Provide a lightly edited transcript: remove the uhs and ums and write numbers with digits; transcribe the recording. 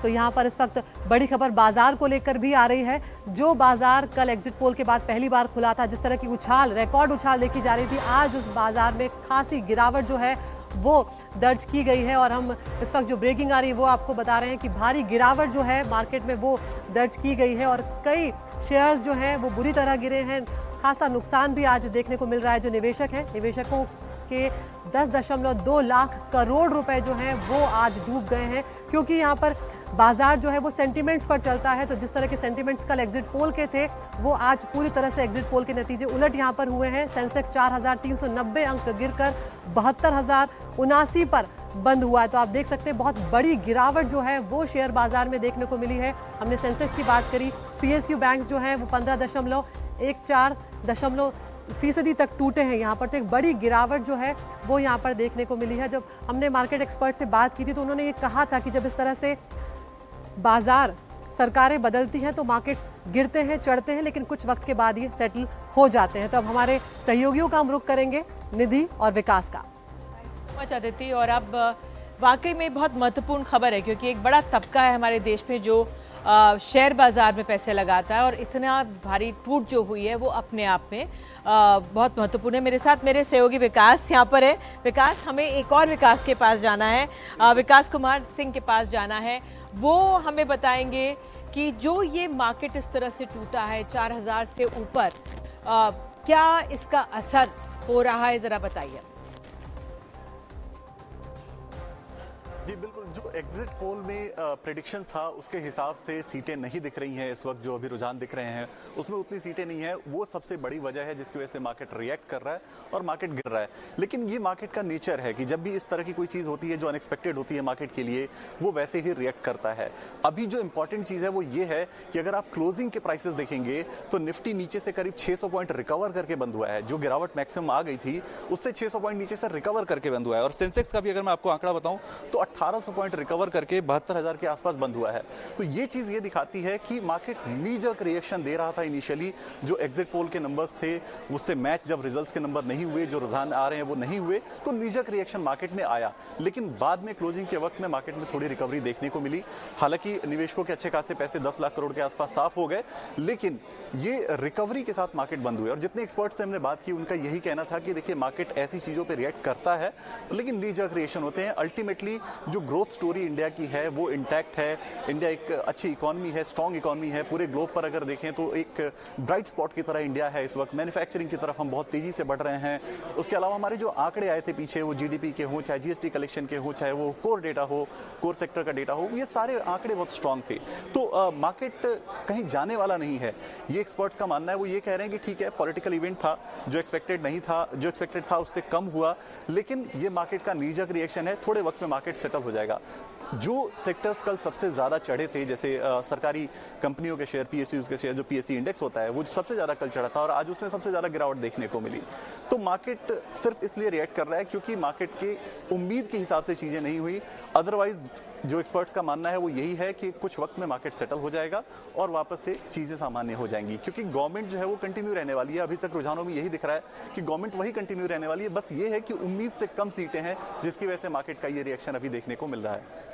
तो यहाँ पर इस वक्त बड़ी खबर बाजार को लेकर भी आ रही है। जो बाजार कल एग्जिट पोल के बाद पहली बार खुला था, जिस तरह की उछाल, रिकॉर्ड उछाल देखी जा रही थी, आज उस बाजार में खासी गिरावट जो है वो दर्ज की गई है। और हम इस वक्त जो ब्रेकिंग आ रही है वो आपको बता रहे हैं कि भारी गिरावट जो है मार्केट में वो दर्ज की गई है और कई शेयर्स जो हैं वो बुरी तरह गिरे हैं। खासा नुकसान भी आज देखने को मिल रहा है। जो निवेशक हैं, निवेशकों के 10.2 लाख करोड़ रुपए जो हैं वो आज डूब गए हैं, क्योंकि यहाँ पर बाजार जो है वो सेंटिमेंट्स पर चलता है। तो जिस तरह के सेंटिमेंट्स कल एग्जिट पोल के थे वो आज पूरी तरह से एग्जिट पोल के नतीजे उलट यहाँ पर हुए हैं। सेंसेक्स 4,390 अंक गिरकर 72,079 पर बंद हुआ है। तो आप देख सकते हैं बहुत बड़ी गिरावट जो है वो शेयर बाजार में देखने को मिली है। हमने सेंसेक्स की बात करी, पीएसयू बैंक्स जो है वो 15.14% तक टूटे हैं यहाँ पर। तो एक बड़ी गिरावट जो है वो यहाँ पर देखने को मिली है। जब हमने मार्केट एक्सपर्ट से बात की थी तो उन्होंने ये कहा था कि जब इस तरह से बाजार, सरकारें बदलती हैं तो मार्केट्स गिरते हैं, चढ़ते हैं, लेकिन कुछ वक्त के बाद ये सेटल हो जाते हैं। तो अब हमारे सहयोगियों का हम रुख करेंगे निधि और विकास का। अदिति, और अब वाकई में बहुत महत्वपूर्ण खबर है, क्योंकि एक बड़ा तबका है हमारे देश में जो शेयर बाजार में पैसे लगाता है, और इतना भारी टूट जो हुई है वो अपने आप में बहुत महत्वपूर्ण है। मेरे साथ मेरे सहयोगी विकास यहाँ पर है। विकास, हमें एक और विकास के पास जाना है, विकास कुमार सिंह के पास जाना है। वो हमें बताएंगे कि जो ये मार्केट इस तरह से टूटा है 4,000 से ऊपर, क्या इसका असर हो रहा है, जरा बताइए। जी बिल्कुल, जो एग्जिट पोल में प्रेडिक्शन था उसके हिसाब से सीटें नहीं दिख रही हैं इस वक्त। जो अभी रुझान दिख रहे हैं उसमें उतनी सीटें नहीं है। वो सबसे बड़ी वजह है जिसकी वजह से मार्केट रिएक्ट कर रहा है और मार्केट गिर रहा है। लेकिन ये मार्केट का नेचर है कि जब भी इस तरह की कोई चीज़ होती है जो अनएक्सपेक्टेड होती है मार्केट के लिए, वो वैसे ही रिएक्ट करता है। अभी जो इंपॉर्टेंट चीज़ है वो ये है कि अगर आप क्लोजिंग के प्राइसेस देखेंगे तो निफ्टी नीचे से करीब 600 पॉइंट रिकवर करके बंद हुआ है। जो गिरावट मैक्सिमम आ गई थी उससे 600 पॉइंट नीचे से रिकवर करके बंद हुआ है। और सेंसेक्स का भी अगर मैं आपको आंकड़ा बताऊं तो 1800 पॉइंट रिकवर करके 72,000 के आसपास बंद हुआ है। तो ये चीज ये दिखाती है कि मार्केट नीजर्क रिएक्शन दे रहा था इनिशियली। जो एग्जिट पोल के नंबर्स थे उससे मैच जब रिजल्ट्स के नंबर नहीं हुए, जो रुझान आ रहे हैं वो नहीं हुए, तो नीजर्क रिएक्शन मार्केट में आया। लेकिन बाद में क्लोजिंग के वक्त में मार्केट में थोड़ी रिकवरी देखने को मिली। हालांकि निवेशकों के अच्छे खासे पैसे 10 लाख करोड़ के आसपास साफ हो गए, लेकिन ये रिकवरी के साथ मार्केट बंद हुए। और जितने एक्सपर्ट्स से हमने बात की उनका यही कहना था कि देखिए मार्केट ऐसी चीजों पर रिएक्ट करता है लेकिन नीजर्क रिएक्शन होते हैं। अल्टीमेटली जो ग्रोथ स्टोरी इंडिया की है वो इंटैक्ट है। इंडिया एक अच्छी इकोनॉमी है, स्ट्रॉन्ग इकोनॉमी है। पूरे ग्लोब पर अगर देखें तो एक ब्राइट स्पॉट की तरह इंडिया है इस वक्त। मैन्युफैक्चरिंग की तरफ हम बहुत तेजी से बढ़ रहे हैं। उसके अलावा हमारे जो आंकड़े आए थे पीछे, वो जीडीपी के हों, चाहे जीएसटी कलेक्शन के हों, चाहे वो कोर डेटा हो, कोर सेक्टर का डेटा हो, ये सारे आंकड़े बहुत स्ट्रॉन्ग थे। तो मार्केट कहीं जाने वाला नहीं है, ये एक्सपर्ट्स का मानना है। वो ये कह रहे हैं कि ठीक है, पॉलिटिकल इवेंट था, जो एक्सपेक्टेड नहीं था, जो एक्सपेक्टेड था उससे कम हुआ, लेकिन ये मार्केट का नीजक रिएक्शन है। थोड़े वक्त में मार्केट सेटल हो जाएगा। जो सेक्टर्स कल सबसे ज्यादा चढ़े थे, जैसे सरकारी कंपनियों के शेयर, पीएसयूज के शेयर, जो पीएससी इंडेक्स होता है, वो सबसे ज्यादा कल चढ़ा था और आज उसमें सबसे ज्यादा गिरावट देखने को मिली। तो मार्केट सिर्फ इसलिए रिएक्ट कर रहा है क्योंकि मार्केट की उम्मीद के हिसाब से चीजें नहीं हुई। अदरवाइज जो एक्सपर्ट्स का मानना है वो यही है कि कुछ वक्त में मार्केट सेटल हो जाएगा और वापस से चीजें सामान्य हो जाएंगी, क्योंकि गवर्नमेंट जो है वो कंटिन्यू रहने वाली है। अभी तक रुझानों में यही दिख रहा है कि गवर्नमेंट वही कंटिन्यू रहने वाली है। बस ये है कि उम्मीद से कम सीटें हैं जिसकी वजह से मार्केट का ये रिएक्शन अभी देखने को मिल रहा है।